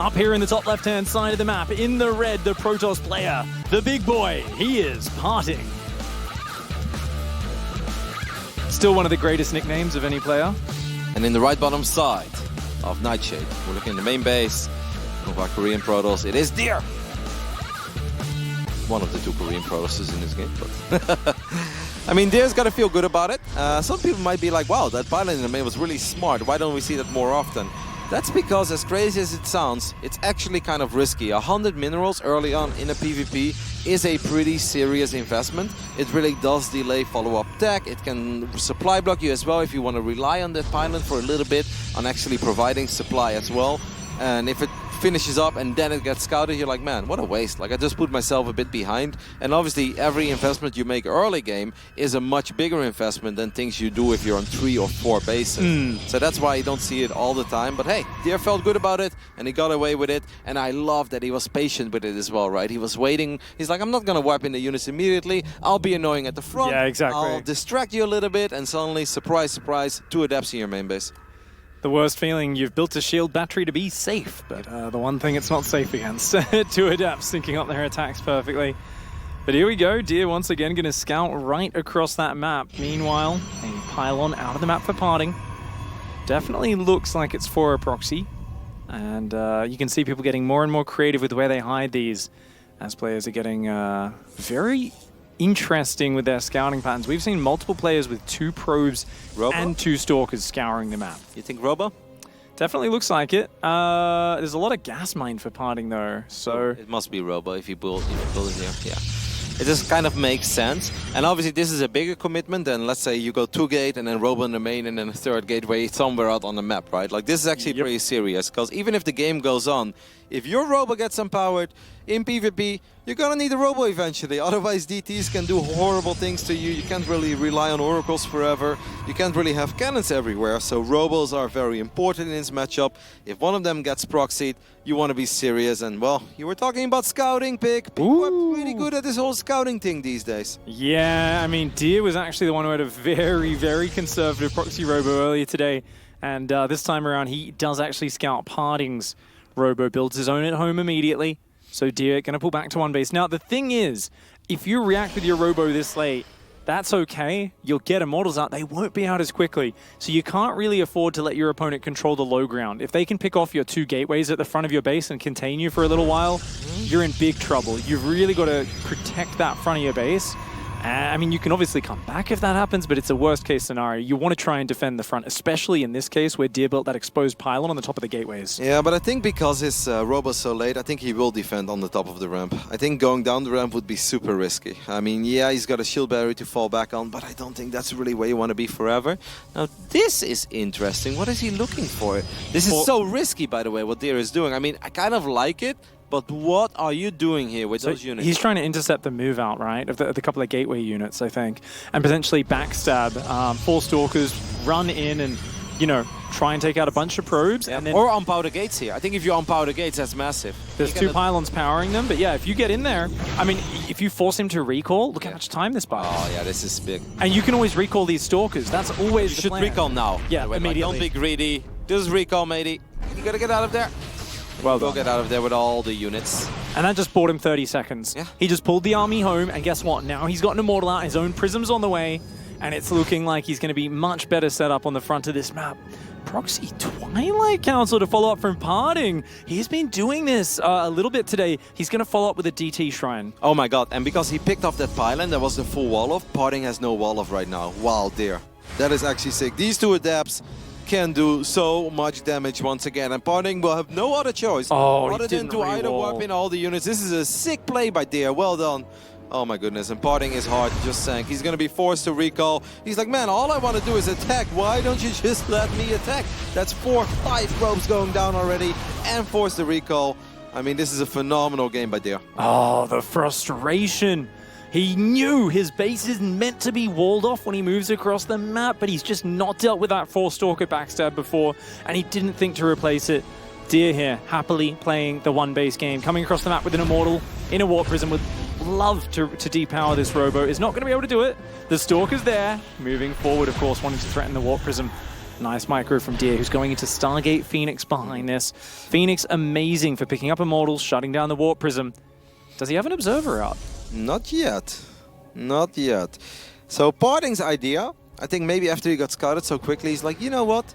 Up here in the top left-hand side of the map, in the red, the Protoss player, the big boy, he is parting. Still one of the greatest nicknames of any player. And in the right bottom side of Nightshade, we're looking at the main base of our Korean Protoss. It is Deer. One of the two Korean Protosses in this game, but I mean, Deer's got to feel good about it. Some people might be like, wow, that pilot in the main was really smart. Why don't we see that more often? That's because, as crazy as it sounds, it's actually kind of risky. 100 minerals early on in a PvP is a pretty serious investment. It really does delay follow-up tech. It can supply block you as well if you want to rely on that pilot for a little bit on actually providing supply as well. And if it finishes up and then it gets scouted, you're like, man, what a waste. Like, I just put myself a bit behind. And obviously, every investment you make early game is a much bigger investment than things you do if you're on 3 or 4 bases. So that's why you don't see it all the time. But hey, Deer felt good about it and he got away with it. And I love that he was patient with it as well, right? He was waiting. He's like, I'm not going to wipe in the units immediately. I'll be annoying at the front. Yeah, exactly. I'll distract you a little bit and suddenly, surprise, surprise, 2 adepts in your main base. The worst feeling, you've built a shield battery to be safe, but the one thing it's not safe against. 2 adepts syncing up their attacks perfectly. But here we go, Deer once again going to scout right across that map. Meanwhile, a pylon out of the map for parting. Definitely looks like it's for a proxy. And you can see people getting more and more creative with where they hide these as players are getting very interesting with their scouting patterns. We've seen multiple players with 2 probes and 2 stalkers scouring the map. You think Robo? Definitely looks like it. There's a lot of gas mine for parting though, so it must be Robo if you build it here. Yeah. It just kind of makes sense. And obviously this is a bigger commitment than, let's say, you go 2 gate and then Robo in the main and then a 3rd gateway somewhere out on the map, right? Like, this is actually pretty serious, because even if the game goes on, if your Robo gets empowered in PvP, you're gonna need a Robo eventually. Otherwise, DTs can do horrible things to you. You can't really rely on Oracles forever. You can't really have cannons everywhere. So Robos are very important in this matchup. If one of them gets proxied, you want to be serious. And well, you were talking about scouting, Pick. People are pretty good at this whole scouting thing these days. Yeah, I mean, Deer was actually the one who had a very, very conservative proxy Robo earlier today. And this time around, he does actually scout Parting's Robo, builds his own at home immediately. So Deer going to pull back to 1 base. Now, the thing is, if you react with your Robo this late, that's okay. You'll get Immortals out. They won't be out as quickly. So you can't really afford to let your opponent control the low ground. If they can pick off your 2 gateways at the front of your base and contain you for a little while, you're in big trouble. You've really got to protect that front of your base. I mean, you can obviously come back if that happens, but it's a worst-case scenario. You want to try and defend the front, especially in this case where Deer built that exposed pylon on the top of the gateways. Yeah, but I think because his Robo's so late, I think he will defend on the top of the ramp. I think going down the ramp would be super risky. I mean, yeah, he's got a shield battery to fall back on, but I don't think that's really where you want to be forever. Now, this is interesting. What is he looking for? This is so risky, by the way, what Deer is doing. I mean, I kind of like it. But what are you doing here with those units? He's trying to intercept the move out, right, of the couple of gateway units, I think, and potentially backstab 4 stalkers, run in and, you know, try and take out a bunch of probes. Yeah. And then or unpower the gates here. I think if you unpower the gates, that's massive. There's 2 pylons powering them, but yeah, if you get in there, I mean, if you force him to recall, look how much time this buys. Oh yeah, this is big. And you can always recall these stalkers. That's always the plan. You should recall now. Yeah, immediately. Like, don't be greedy. Just recall, matey. You gotta get out of there. Well We'll get out of there with all the units. And that just bought him 30 seconds. Yeah. He just pulled the army home, and guess what? Now he's got an Immortal out, his own Prism's on the way, and it's looking like he's going to be much better set up on the front of this map. Proxy Twilight Council to follow up from Parting. He's been doing this a little bit today. He's going to follow up with a DT Shrine. Oh my god, and because he picked off that pylon, that was the full wall off. Parting has no wall off right now. Wow, Deer. That is actually sick. These 2 adepts can do so much damage once again, and Parting will have no other choice other than to either wipe in all the units. This is a sick play by Deer. Well done. Oh my goodness, and Parting is hard, just sank. He's going to be forced to recall. He's like, man, all I want to do is attack. Why don't you just let me attack? That's 4 or 5 probes going down already, and force the recall. I mean, this is a phenomenal game by Deer. Oh, the frustration. He knew his base isn't meant to be walled off when he moves across the map, but he's just not dealt with that 4-stalker backstab before, and he didn't think to replace it. Deer here, happily playing the 1-base game, coming across the map with an Immortal in a Warp Prism, would love to depower this Robo. Is not going to be able to do it. The Stalker's there, moving forward, of course, wanting to threaten the Warp Prism. Nice micro from Deer, who's going into Stargate Phoenix behind this. Phoenix amazing for picking up Immortals, shutting down the Warp Prism. Does he have an Observer out? Not yet. Not yet. So Parting's idea, I think maybe after he got scouted so quickly, he's like, you know what?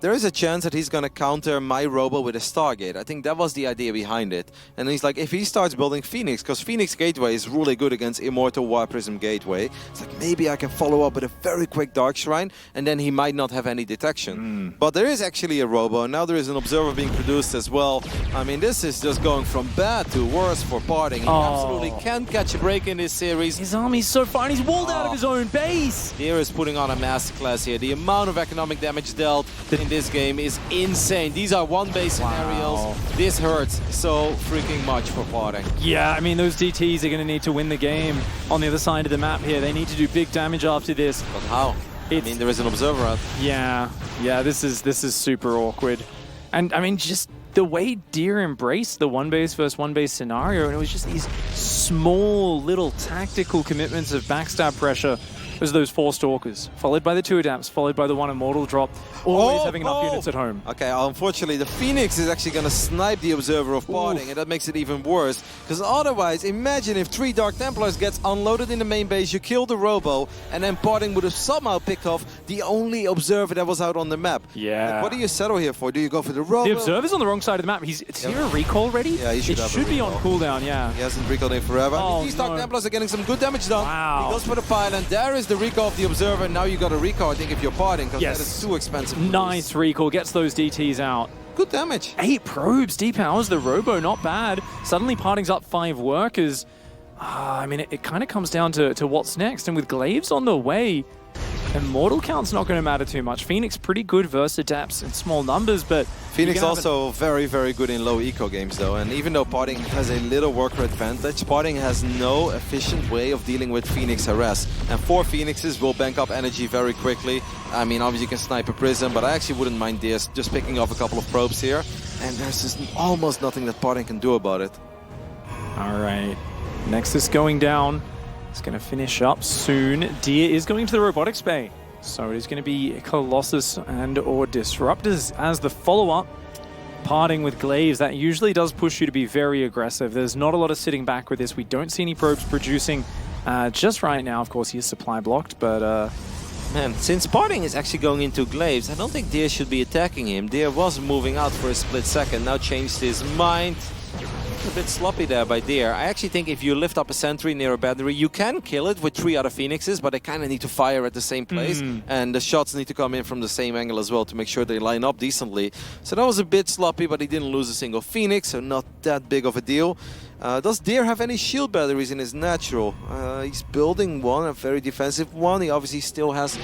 There is a chance that he's going to counter my Robo with a Stargate. I think that was the idea behind it. And he's like, if he starts building Phoenix, because Phoenix Gateway is really good against Immortal Warp Prism Gateway, it's like, maybe I can follow up with a very quick Dark Shrine, and then he might not have any detection. But there is actually a Robo, and now there is an Observer being produced as well. I mean, this is just going from bad to worse for Parting. He absolutely can't catch a break in this series. His army's so far, and he's walled out of his own base. Deer is putting on a masterclass here. The amount of economic damage dealt in this game is insane. These are one base scenarios. This hurts so freaking much for Parting. Yeah, I mean, those DTs are going to need to win the game on the other side of the map here. They need to do big damage after this. But how? I mean, there is an Observer out. Yeah, this is super awkward. And I mean, just the way Deer embraced the one base versus one base scenario, and it was just these small little tactical commitments of backstab pressure. Was those 4 Stalkers, followed by the 2 Adapts, followed by the 1 Immortal drop, always having enough units at home. Okay, unfortunately, the Phoenix is actually going to snipe the Observer of Parting, and that makes it even worse. Because otherwise, imagine if 3 Dark Templars gets unloaded in the main base, you kill the Robo, and then Parting would have somehow picked off the only Observer that was out on the map. Yeah. Like, what do you settle here for? Do you go for the Robo? The Observer's on the wrong side of the map. Is here a recall ready? Yeah, he should it have should a be on recall. cooldown, yeah. He hasn't recalled it forever. Oh, These Dark no. Templars are getting some good damage done. Wow. He goes for the pylon. There is the recall of the Observer. Now you got a recall, I think, if you're Parting, because that is too expensive. Nice recall, gets those DTs out. Good damage. 8 probes, depowers the Robo, not bad. Suddenly Parting's up 5 workers. I mean, it kind of comes down to what's next. And with Glaives on the way, Immortal count's not going to matter too much. Phoenix pretty good versus Adapts in small numbers, but Phoenix also very, very good in low eco games though, and even though Parting has a little worker advantage, Parting has no efficient way of dealing with Phoenix harass. And 4 Phoenixes will bank up energy very quickly. I mean, obviously you can snipe a Prism, but I actually wouldn't mind this, just picking off a couple of probes here, and there's just almost nothing that Parting can do about it. All right, Nexus going down. It's going to finish up soon. Deer is going to the Robotics Bay. So it is going to be Colossus and or Disruptors as the follow-up. Parting with Glaives, that usually does push you to be very aggressive. There's not a lot of sitting back with this. We don't see any probes producing just right now. Of course, he is supply blocked, but... Man, since Parting is actually going into Glaives, I don't think Deer should be attacking him. Deer was moving out for a split second, now changed his mind. A bit sloppy there by Deer. I actually think if you lift up a sentry near a battery, you can kill it with 3 other Phoenixes, but they kind of need to fire at the same place, and the shots need to come in from the same angle as well to make sure they line up decently. So that was a bit sloppy, but he didn't lose a single Phoenix, so not that big of a deal. Does Deer have any shield batteries in his natural? He's building one, a very defensive one. He obviously still has...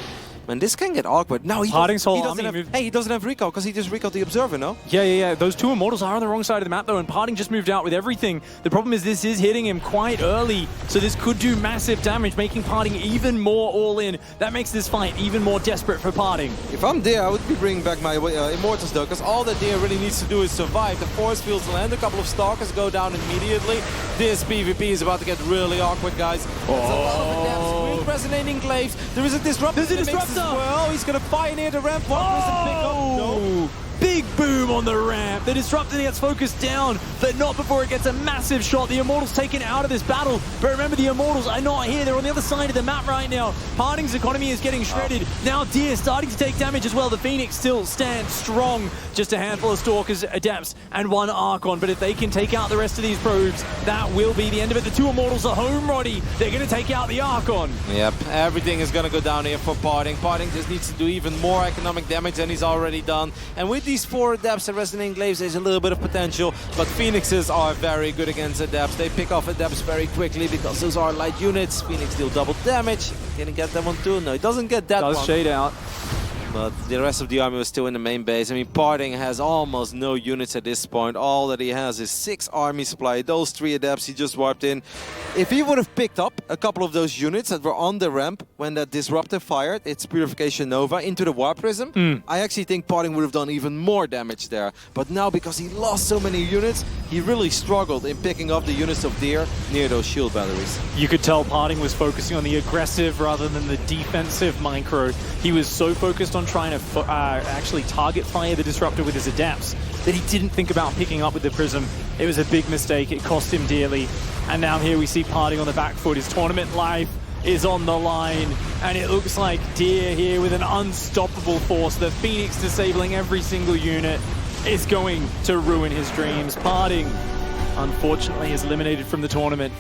Man, this can get awkward. No, he doesn't have recall because he just recalled the Observer, no? Yeah. Those 2 Immortals are on the wrong side of the map, though, and Parting just moved out with everything. The problem is this is hitting him quite early, so this could do massive damage, making Parting even more all-in. That makes this fight even more desperate for Parting. If I'm Deer, I would be bringing back my Immortals, though, because all that Deer really needs to do is survive. The force fields land, a couple of Stalkers go down immediately. This PvP is about to get really awkward, guys. There's a lot of attempts with resonating Glaives. There is a Disruptor. There's a Disruptor! Well, he's going to fire near the ramp. No. Big boom on the ramp. The Disruptor gets focused down, but not before it gets a massive shot. The Immortals taken out of this battle. But remember, the Immortals are not here. They're on the other side of the map right now. Parting's economy is getting shredded. Now Deer starting to take damage as well. The Phoenix still stands strong. Just a handful of Stalkers, Adapts, and 1 Archon. But if they can take out the rest of these probes, that will be the end of it. The 2 Immortals are home, Roddy. They're going to take out the Archon. Yep, everything is going to go down here for Parting. Parting just needs to do even more economic damage than he's already done. And with these 4 Adapts and Resonating Glaives, there's a little bit of potential, but Phoenixes are very good against Adapts. They pick off Adapts very quickly because those are light units. Phoenix deal double damage. Can he get that one too? No, he doesn't get that one. Does shade out. But the rest of the army was still in the main base. I mean, Parting has almost no units at this point. All that he has is 6 army supply. Those 3 Adapts he just warped in. If he would have picked up a couple of those units that were on the ramp when that Disruptor fired its Purification Nova into the Warp Prism, I actually think Parting would have done even more damage there. But now, because he lost so many units, he really struggled in picking up the units of Deer near those shield batteries. You could tell Parting was focusing on the aggressive rather than the defensive micro. He was so focused on trying to actually target fire the Disruptor with his Adepts that he didn't think about picking up with the Prism. It was a big mistake. It cost him dearly. And now here we see Parting on the back foot. His tournament life is on the line. And it looks like Deer here with an unstoppable force. The Phoenix disabling every single unit is going to ruin his dreams. Parting, unfortunately, is eliminated from the tournament.